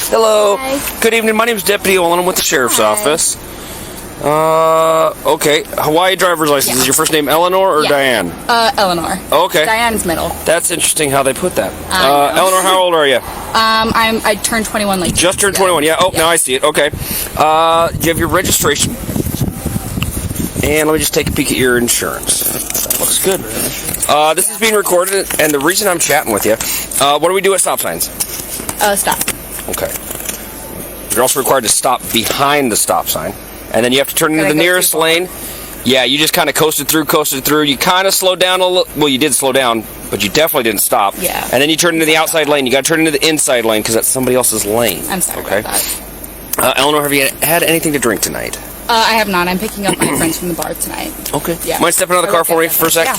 Hello. Hi. Good evening. My name is Deputy Olin. I'm with the Sheriff's Office. Okay. Hawaii driver's license. Yeah. Is your first name Eleanor or Diane? Eleanor. Okay. Diane's middle. That's interesting how they put that. know. Eleanor, how old are you? I turned 21 like Just turned 21. Yeah. Oh, now I see it. Okay. Do you have your registration? And let me just take a peek at your insurance. That looks good. This is being recorded, and the reason I'm chatting with you, what do we do at stop signs? Stop. Okay. You're also required to stop behind the stop sign, and then you have to turn into the nearest lane. Yeah, you just kind of coasted through. You kind of slowed down a little. Well, you did slow down, but you definitely didn't stop. Yeah. And then you turn into the outside lane. You got to turn into the inside lane because that's somebody else's lane. I'm sorry about that. Eleanor, have you had anything to drink tonight? I have not. I'm picking up my friends from the bar tonight. Okay. Yeah. Mind stepping out of the car for me for a sec? Yeah.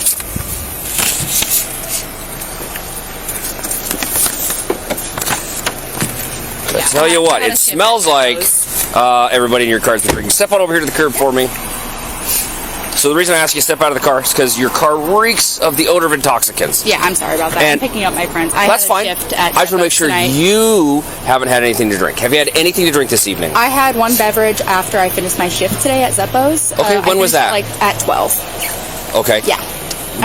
I tell you what, it smells like everybody in your car's been drinking. Step on over here to the curb for me. So the reason I ask you to step out of the car is because your car reeks of the odor of intoxicants. Yeah, I'm sorry about that. And I'm picking up my friends. That's fine. I just want to make sure you haven't had anything to drink. Have you had anything to drink this evening? I had one beverage after I finished my shift today at Zeppo's. Okay, when was that? Like at 12. Okay. Yeah.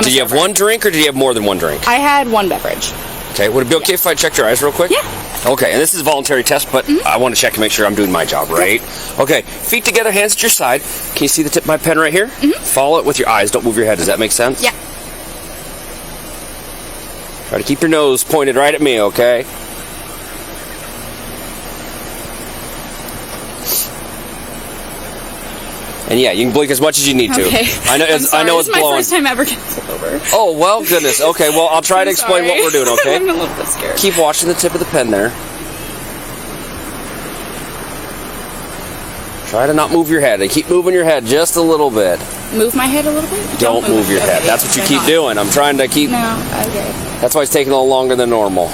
Did you have one drink or did you have more than one drink? I had one beverage. Okay, would it be okay if I checked your eyes real quick? Yeah. Okay, and this is a voluntary test, but I want to check to make sure I'm doing my job right. Okay, feet together, hands at your side. Can you see the tip of my pen right here? Follow it with your eyes. Don't move your head. Does that make sense? Yeah. Try to keep your nose pointed right at me, okay? And yeah, you can blink as much as you need to. Okay. I know it's blowing. This is my first time ever getting pulled over. Oh, well, goodness. Okay, well, I'll try to explain what we're doing, okay? I'm a little bit scared. Keep watching the tip of the pen there. Try to not move your head. And keep moving your head just a little bit. Move my head a little bit? Don't move your head. That's what you keep doing. I'm trying to keep... No, okay. That's why it's taking a little longer than normal.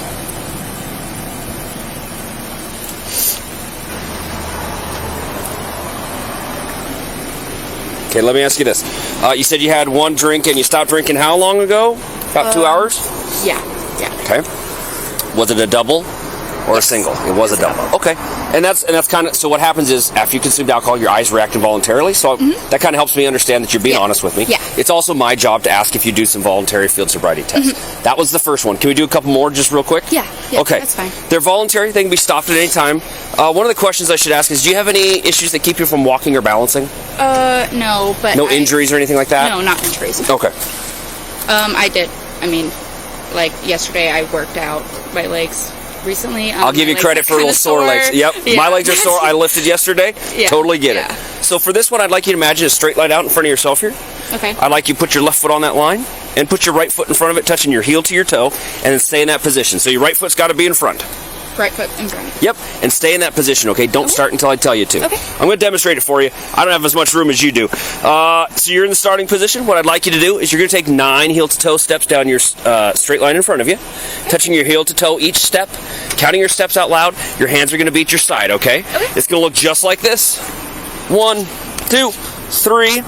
Okay, let me ask you this. You said you had one drink and you stopped drinking how long ago? About 2 hours? Yeah. Okay. Was it a double or a single? It was a double. Okay. And that's kind of, so what happens is after you consumed alcohol, your eyes react involuntarily. So that kind of helps me understand that you're being honest with me. Yeah. It's also my job to ask if you do some voluntary field sobriety tests. That was the first one. Can we do a couple more just real quick? Yeah. Okay. That's fine. They're voluntary. They can be stopped at any time. One of the questions I should ask is, do you have any issues that keep you from walking or balancing? No, but No injuries or anything like that? No, not injuries. Okay. I did. I mean, like yesterday I worked out my legs recently. I'll give you credit for little sore legs. Yep. Yeah. My legs are sore. I lifted yesterday. Yeah. Totally get it. Yeah. So for this one, I'd like you to imagine a straight line out in front of yourself here. Okay. I'd like you to put your left foot on that line and put your right foot in front of it, touching your heel to your toe, and then stay in that position. So your right foot's got to be in front. Right foot in front. Yep, and stay in that position, okay? Don't start until I tell you to. Okay. I'm going to demonstrate it for you. I don't have as much room as you do. So you're in the starting position. What I'd like you to do is you're going to take 9 heel-to-toe steps down your straight line in front of you, touching your heel to toe each step, counting your steps out loud. Your hands are going to be at your side, okay? It's going to look just like this. 1, 2, 3.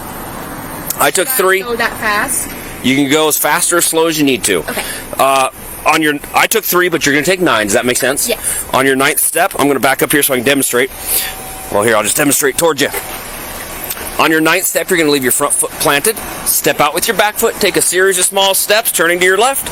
I took 3. Go that fast? You can go as fast or as slow as you need to. Okay. I took 3, but you're going to take 9. Does that make sense? Yes. On your 9th step, I'm going to back up here so I can demonstrate. Well, here, I'll just demonstrate towards you. On your 9th step, you're going to leave your front foot planted. Step out with your back foot. Take a series of small steps, turning to your left.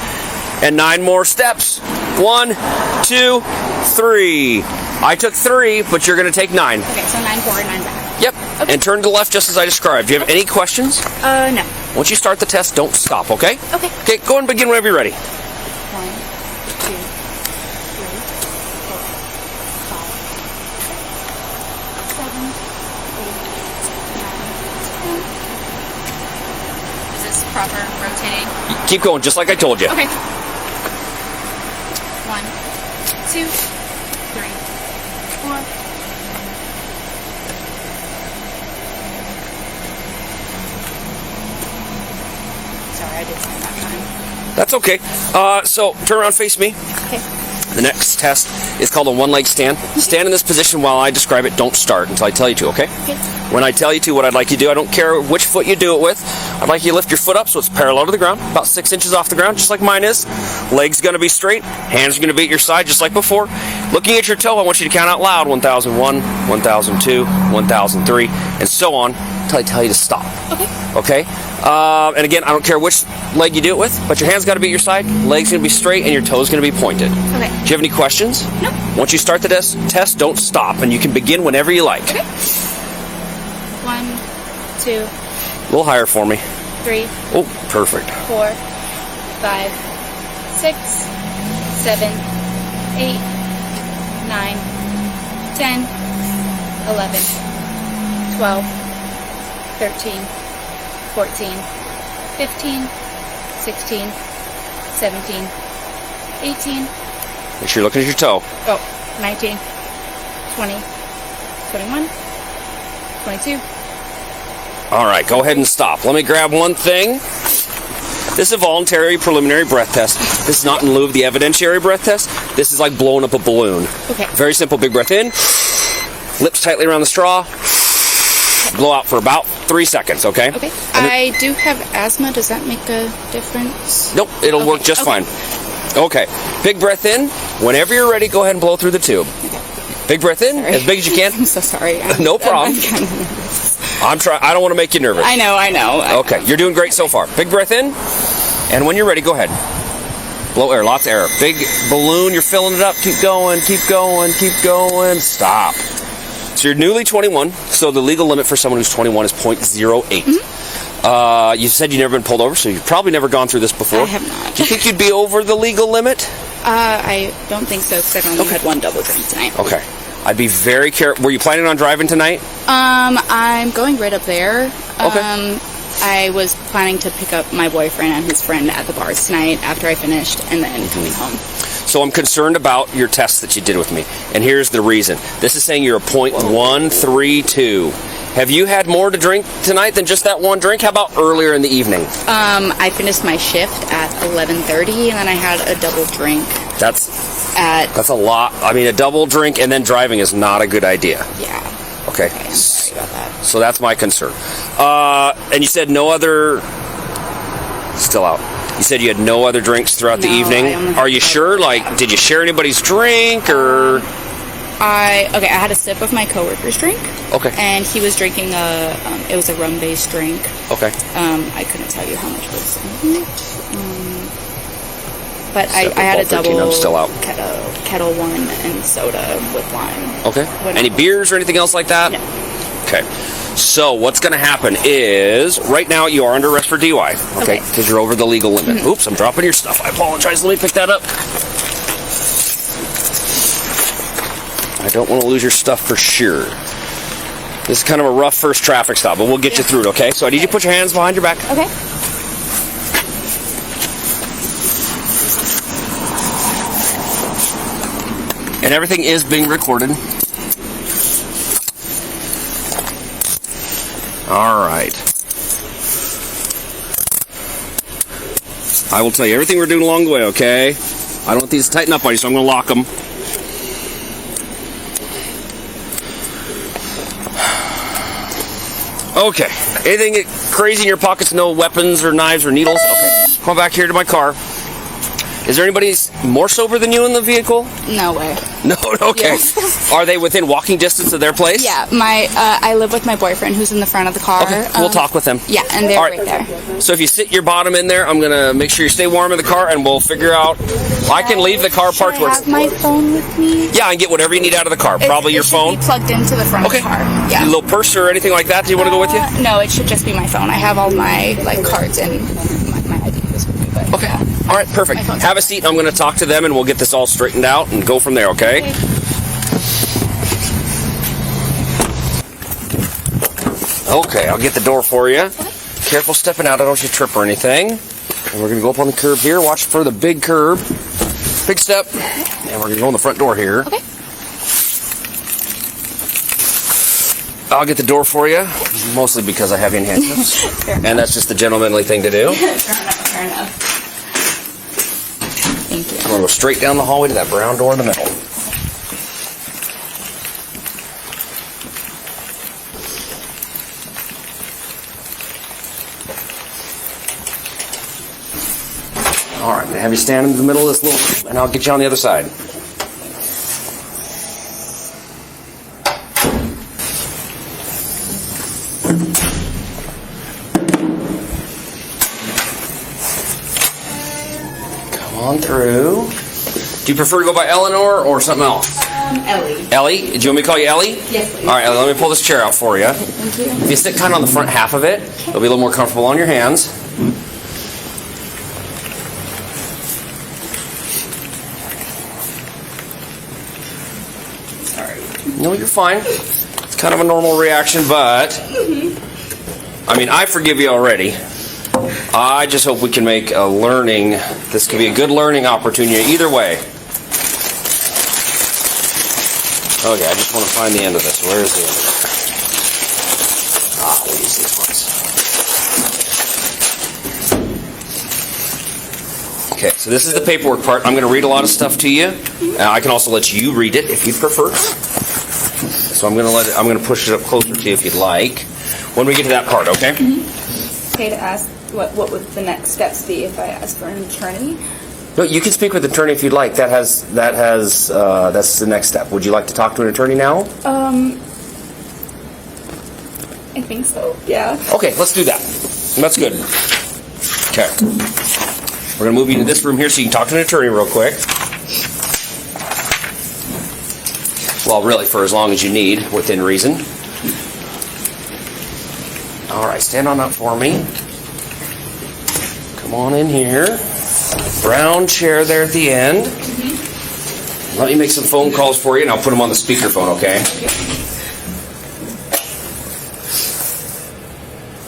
And 9 more steps. 1, 2, 3. I took 3, but you're going to take 9. Okay, so 9 forward, 9 back. Yep. Okay. And turn to the left just as I described. Do you have any questions? No. Once you start the test, don't stop, okay? Okay. Okay, go ahead and begin whenever you're ready. 1, 2, 3, 4, 5, 6, 7, 8, 9, 10. Is this proper rotating? Keep going, just like I told you. Okay. 1, 2, 3, 4. Sorry, I did something that time. That's okay. So turn around, face me. Okay. The next test is called a one-leg stand. Stand in this position while I describe it. Don't start until I tell you to, okay? Okay. When I tell you to, what I'd like you to do, I don't care which foot you do it with. I'd like you to lift your foot up so it's parallel to the ground, about 6 inches off the ground, just like mine is. Legs going to be straight. Hands are going to be at your side, just like before. Looking at your toe, I want you to count out loud 1001, 1002, 1003, and so on until I tell you to stop. Okay? And again, I don't care which leg you do it with, but your hand's got to be at your side, leg's going to be straight, and your toe's going to be pointed. Okay. Do you have any questions? No. Once you start the test, don't stop, and you can begin whenever you like. Okay. 1, 2. A little higher for me. 3. Oh, perfect. 4, 5, 6, 7, 8, 9, 10, 11, 12, 13, 14, 15, 16, 17, 18. Make sure you're looking at your toe. 19, 20, 21, 22. All right, go ahead and stop. Let me grab one thing. This is a voluntary preliminary breath test. This is not in lieu of the evidentiary breath test. This is like blowing up a balloon. Okay. Very simple. Big breath in. Lips tightly around the straw. Blow out for about 3 seconds, okay? Okay. I do have asthma. Does that make a difference? Nope, it'll work just fine. Okay. Big breath in. Whenever you're ready, go ahead and blow through the tube. Big breath in, as big as you can. I'm so sorry. No problem. I'm kind of nervous. I don't want to make you nervous. I know. Okay, you're doing great so far. Big breath in, and when you're ready, go ahead. Blow air, lots of air. Big balloon, you're filling it up. Keep going, keep going, keep going. Stop. So you're newly 21, so the legal limit for someone who's 21 is .08. You said you've never been pulled over, so you've probably never gone through this before. I have not. Do you think you'd be over the legal limit? I don't think so, because I've only had one double drink tonight. Okay. I'd be very careful. Were you planning on driving tonight? I'm going right up there. Okay. I was planning to pick up my boyfriend and his friend at the bars tonight after I finished, and then coming home. So I'm concerned about your test that you did with me, and here's the reason. This is saying you're a .132. Have you had more to drink tonight than just that one drink? How about earlier in the evening? I finished my shift at 11:30, and then I had a double drink. That's a lot. I mean, a double drink and then driving is not a good idea. Yeah. Okay. I'm sorry about that. So that's my concern. And you said no other... Still out. You said you had no other drinks throughout the evening. Are you sure? Like, did you share anybody's drink, or... I had a sip of my coworker's drink. Okay. And he was drinking it was a rum-based drink. Okay. I couldn't tell you how much was in it. But I had a double I'm still out. kettle one and soda with lime. Okay. Any beers or anything else like that? No. Okay. So what's going to happen is, right now you are under arrest for DUI. Okay. Because you're over the legal limit. Oops, I'm dropping your stuff. I apologize. Let me pick that up. I don't want to lose your stuff for sure. This is kind of a rough first traffic stop, but we'll get you through it, okay? So I need you to put your hands behind your back. Okay. And everything is being recorded. All right. I will tell you everything we're doing along the way, okay? I don't want these to tighten up on you, so I'm going to lock them. Okay. Anything crazy in your pockets? No weapons or knives or needles? Okay. Come back here to my car. Is there anybody more sober than you in the vehicle? No way. No? Okay. Yes. Are they within walking distance of their place? Yeah, I live with my boyfriend who's in the front of the car. Okay, we'll talk with them. Yeah, and they're All right there. So if you sit your bottom in there, I'm going to make sure you stay warm in the car, and we'll figure out... I can leave the car parked where... Should I have my phone with me? Yeah, and get whatever you need out of the car. Probably your phone. It should be plugged into the front of the car. Yeah. A little purse or anything like that? Do you want to go with you? No, it should just be my phone. I have all my cards and my ID with me. But, okay. All right, perfect. Have a seat. I'm going to talk to them, and we'll get this all straightened out and go from there, okay? Okay, I'll get the door for you. Careful stepping out. I don't want you to trip or anything. And we're going to go up on the curb here. Watch for the big curb. Big step. And we're going to go in the front door here. Okay. I'll get the door for you, mostly because I have you in handcuffs. And that's just the gentlemanly thing to do. Fair enough. Thank you. I'm going to go straight down the hallway to that brown door in the middle. All right, I'm going to have you stand in the middle of this little, and I'll get you on the other side. on through. Do you prefer to go by Eleanor or something else? Ellie. Ellie? Do you want me to call you Ellie? Yes, please. All right, Ellie, let me pull this chair out for you. Thank you. If you sit kind of on the front half of it, it'll be a little more comfortable on your hands. Sorry. No, you're fine. It's kind of a normal reaction, but I mean, I forgive you already. I just hope we can make this could be a good learning opportunity either way. Okay, I just want to find the end of this. Where is the end of it? We'll use these ones. Okay, so this is the paperwork part. I'm going to read a lot of stuff to you. I can also let you read it if you'd prefer. So I'm going to push it up closer to you if you'd like. When we get to that part, okay? Okay, to ask what would the next steps be if I ask for an attorney? No, you can speak with the attorney if you'd like. That's the next step. Would you like to talk to an attorney now? I think so. Yeah. Okay, let's do that. That's good. Okay. We're going to move you into this room here so you can talk to an attorney real quick. Well, really, for as long as you need, within reason. All right, stand on up for me. Come on in here. Brown chair there at the end. Let me make some phone calls for you, and I'll put them on the speakerphone, okay?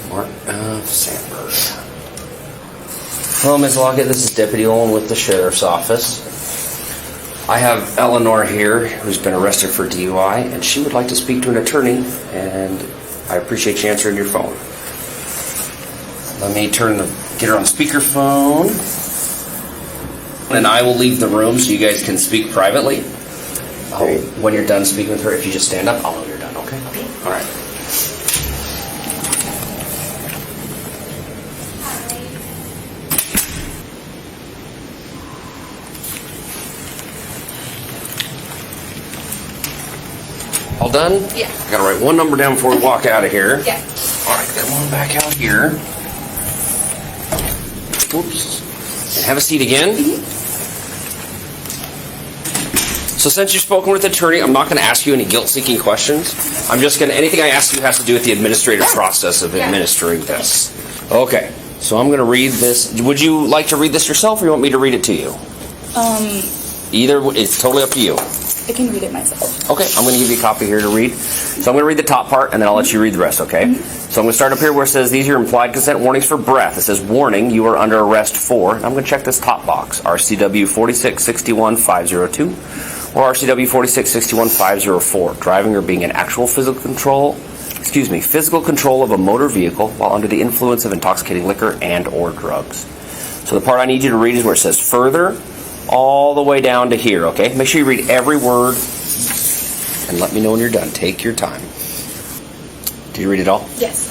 Mark Sandberg. Hello, Ms. Lockett. This is Deputy Olin with the Sheriff's Office. I have Eleanor here, who's been arrested for DUI, and she would like to speak to an attorney, and I appreciate you answering your phone. Let me get her on speakerphone. And I will leave the room so you guys can speak privately. When you're done speaking with her, if you just stand up, I'll know you're done, okay? All right. All done? Yeah. I gotta write one number down before we walk out of here. Yeah. All right, come on back out here. Oops. And have a seat again. So since you've spoken with the attorney, I'm not going to ask you any guilt-seeking questions. Anything I ask you has to do with the administrative process of administering this. Okay, so I'm going to read this. Would you like to read this yourself, or you want me to read it to you? Either, it's totally up to you. I can read it myself. Okay, I'm going to give you a copy here to read. So I'm going to read the top part, and then I'll let you read the rest, okay? So I'm going to start up here where it says, these are implied consent warnings for breath. It says, warning, you are under arrest for, and I'm going to check this top box, RCW 4661-502 or RCW 4661-504, driving or being in actual physical control of a motor vehicle while under the influence of intoxicating liquor and or drugs. So the part I need you to read is where it says further, all the way down to here, okay? Make sure you read every word and let me know when you're done. Take your time. Did you read it all? Yes.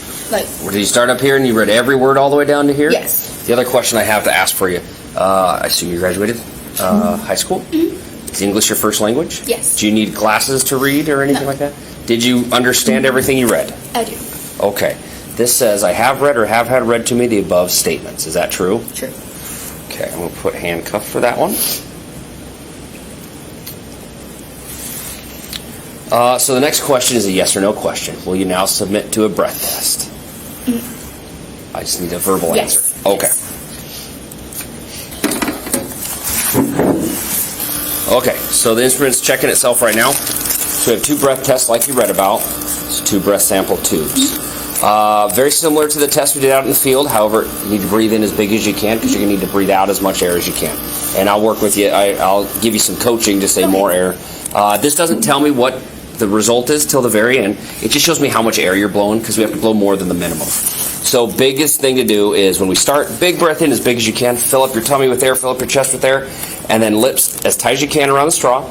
Did you start up here and you read every word all the way down to here? Yes. The other question I have to ask for you, I assume you graduated high school? Is English your first language? Yes. Do you need glasses to read or anything like that? Did you understand everything you read? I do. Okay. This says, I have read or have had read to me the above statements. Is that true? True. Okay, I'm going to put handcuff for that one. So the next question is a yes or no question. Will you now submit to a breath test? I just need a verbal answer. Okay. Yes. Okay, so the instrument's checking itself right now. So we have two breath tests like you read about. It's two breath sample tubes. Very similar to the test we did out in the field. However, you need to breathe in as big as you can because you're going to need to breathe out as much air as you can. And I'll work with you. I'll give you some coaching to say more air. This doesn't tell me what the result is till the very end. It just shows me how much air you're blowing because we have to blow more than the minimum. So biggest thing to do is when we start, big breath in as big as you can. Fill up your tummy with air, fill up your chest with air, and then lips as tight as you can around the straw.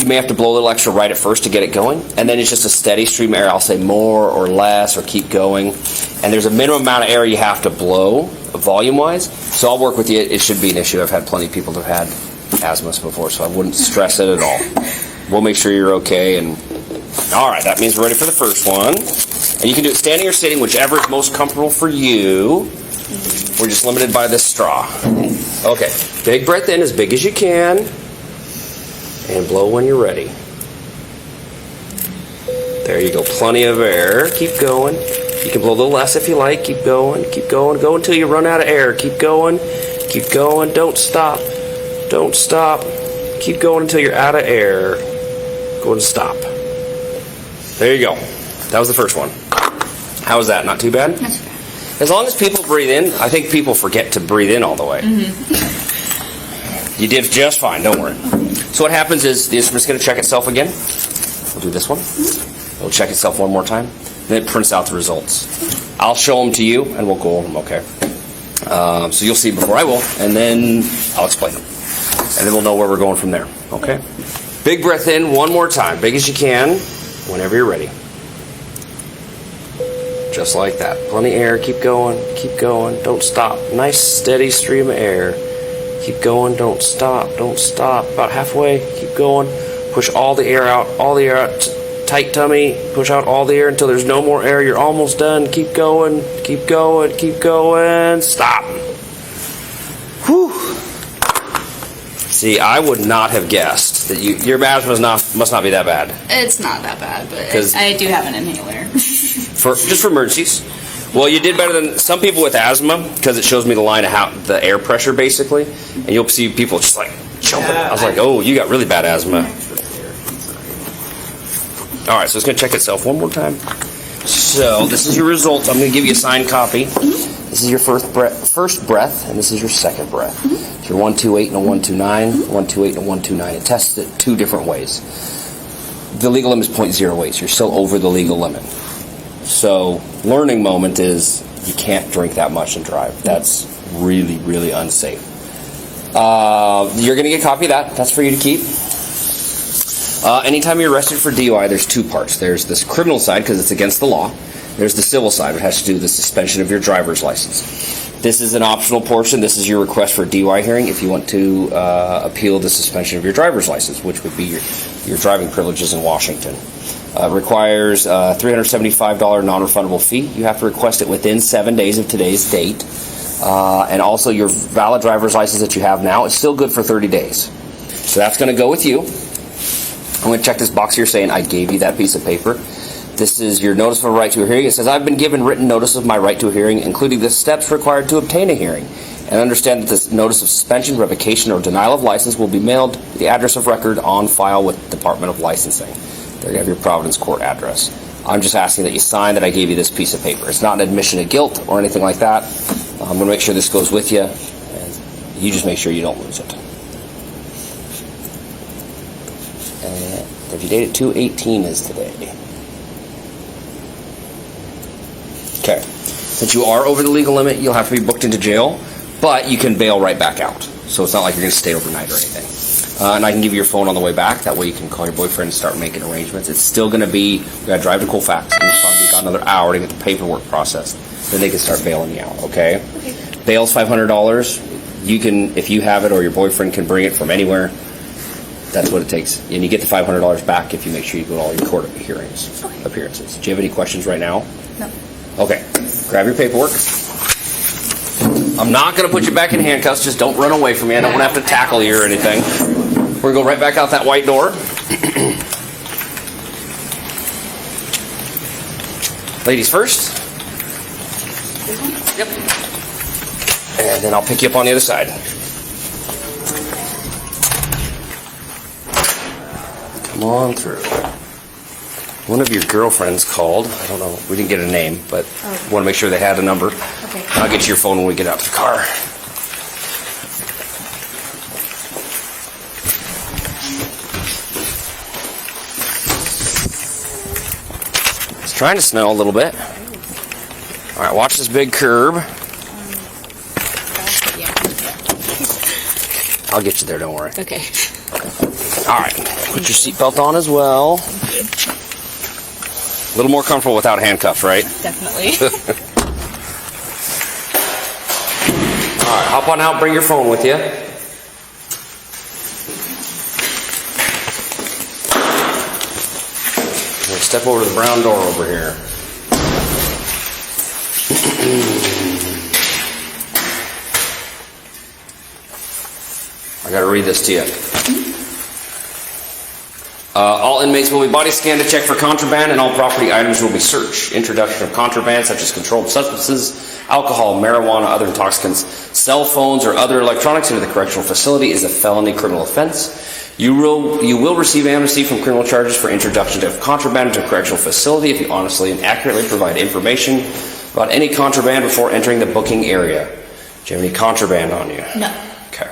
You may have to blow a little extra right at first to get it going, and then it's just a steady stream of air. I'll say more or less or keep going. And there's a minimum amount of air you have to blow, volume-wise. So I'll work with you. It shouldn't be an issue. I've had plenty of people that have had asthma before, so I wouldn't stress it at all. We'll make sure you're okay. And all right, that means we're ready for the first one. And you can do it standing or sitting, whichever is most comfortable for you. We're just limited by this straw. Okay. Big breath in as big as you can. And blow when you're ready. There you go. Plenty of air. Keep going. You can blow a little less if you like. Keep going. Keep going. Go until you run out of air. Keep going. Keep going. Don't stop. Don't stop. Keep going until you're out of air. Go and stop. There you go. That was the first one. How was that? Not too bad? Not too bad. As long as people breathe in, I think people forget to breathe in all the way. You did just fine. Don't worry. So what happens is the instrument's going to check itself again. We'll do this one. It'll check itself one more time. Then it prints out the results. I'll show them to you, and we'll go over them, okay? So you'll see before I will, and then I'll explain them. And then we'll know where we're going from there, okay? Big breath in one more time, big as you can, whenever you're ready. Just like that. Plenty of air. Keep going. Keep going. Don't stop. Nice, steady stream of air. Keep going. Don't stop. Don't stop. About halfway. Keep going. Push all the air out. All the air out. Tight tummy. Push out all the air until there's no more air. You're almost done. Keep going. Keep going. Keep going. Stop. Whew. See, I would not have guessed that your asthma must not be that bad. It's not that bad, but I do have an inhaler. Just for emergencies. Well, you did better than some people with asthma because it shows me the line of how the air pressure basically, and you'll see people just like jumping. I was like, oh, you got really bad asthma. All right, so it's going to check itself one more time. So this is your results. I'm going to give you a signed copy. This is your first breath, and this is your second breath. So your 128 and a 129, 128 and a 129. It tests it two different ways. The legal limit is 0.08, so you're still over the legal limit. So learning moment is you can't drink that much and drive. That's really, really unsafe. You're going to get a copy of that. That's for you to keep. Anytime you're arrested for DUI, there's two parts. There's this criminal side because it's against the law. There's the civil side, which has to do with the suspension of your driver's license. This is an optional portion. This is your request for a DUI hearing if you want to appeal the suspension of your driver's license, which would be your driving privileges in Washington. Requires a $375 non-refundable fee. You have to request it within 7 days of today's date. And also your valid driver's license that you have now is still good for 30 days. So that's going to go with you. I'm going to check this box here saying I gave you that piece of paper. This is your notice of a right to a hearing. It says, I've been given written notice of my right to a hearing, including the steps required to obtain a hearing. And understand that this notice of suspension, revocation, or denial of license will be mailed to the address of record on file with the Department of Licensing. They're going to have your Providence Court address. I'm just asking that you sign that I gave you this piece of paper. It's not an admission of guilt or anything like that. I'm going to make sure this goes with you, and you just make sure you don't lose it. And if you date at 2/18 is today. Okay. Since you are over the legal limit, you'll have to be booked into jail, but you can bail right back out. So it's not like you're going to stay overnight or anything. And I can give you your phone on the way back. That way you can call your boyfriend and start making arrangements. It's still going to be, you got to drive to Colfax. And it's probably got another hour to get the paperwork processed. Then they can start bailing you out, okay? Bail's $500. You can, if you have it or your boyfriend can bring it from anywhere, that's what it takes. And you get the $500 back if you make sure you go to all your court appearances. Do you have any questions right now? No. Okay. Grab your paperwork. I'm not going to put you back in handcuffs. Just don't run away from me. I don't want to have to tackle you or anything. We're going to go right back out that white door. Ladies first. Yep. And then I'll pick you up on the other side. Come on through. One of your girlfriends called. I don't know. We didn't get a name, but want to make sure they had a number. Okay. I'll get you your phone when we get out to the car. It's trying to snow a little bit. All right, watch this big curb. Yeah. I'll get you there, don't worry. Okay. All right, put your seatbelt on as well. A little more comfortable without handcuffs, right? Definitely. All right, hop on out, bring your phone with you. Step over to the brown door over here. I gotta read this to you. All inmates will be body scanned to check for contraband, and all property items will be searched. Introduction of contraband, such as controlled substances, alcohol, marijuana, other intoxicants, cell phones, or other electronics into the correctional facility is a felony criminal offense. You will receive amnesty from criminal charges for introduction of contraband into a correctional facility if you honestly and accurately provide information about any contraband before entering the booking area. Do you have any contraband on you? No. Okay.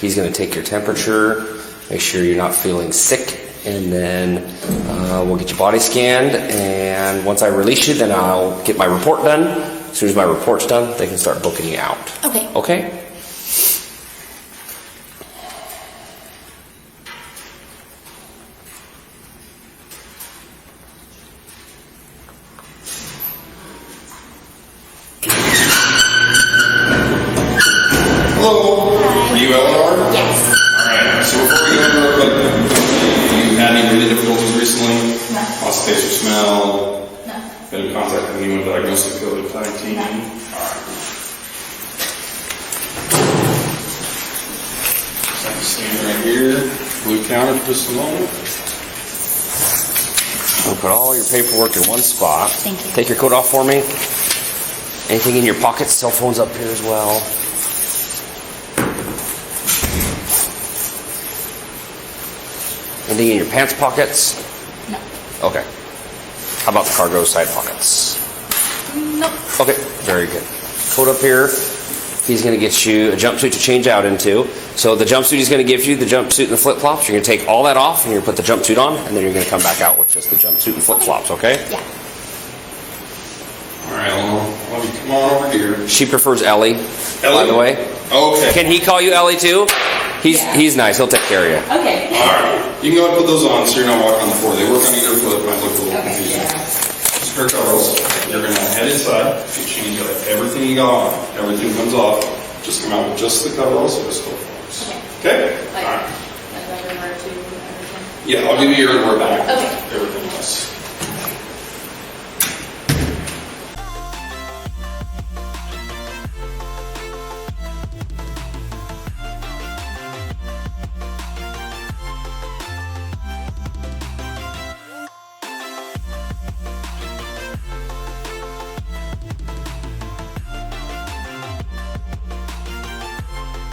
He's going to take your temperature, make sure you're not feeling sick, and then we'll get your body scanned, and once I release you, then I'll get my report done. As soon as my report's done, they can start booking you out. Okay. Okay? Hello. Are you Eleanor? Yes. Alright, so before we go into it, you had any breathing difficulties recently? No. Lost taste or smell? No. Been in contact with anyone diagnosed with COVID-19? No. Alright. So I'm standing right here, blue counter for just a moment. We'll put all your paperwork in one spot. Thank you. Take your coat off for me. Anything in your pockets? Cell phone's up here as well. Anything in your pants pockets? No. Okay. How about the cargo side pockets? Nope. Okay, very good. Coat up here. He's going to get you a jumpsuit to change out into. So the jumpsuit he's going to give you, the jumpsuit and the flip-flops, you're going to take all that off and you're going to put the jumpsuit on, and then you're going to come back out with just the jumpsuit and flip-flops, okay? Yeah. Alright, Eleanor, why don't you come on over here? She prefers Ellie, by the way. Okay. Can he call you Ellie too? He's nice. He'll take care of you. Okay. Alright. You can go ahead and put those on so you're not walking on the floor. They work on either foot, might look a little confusing. Spare coveralls. You're going to head inside. You change out everything you got on. Everything comes off. Just come out with just the coveralls or the still forms. Okay. Okay? Like, Alright. like underwear too and everything. Yeah, I'll give you your underwear back. Okay. Everything else.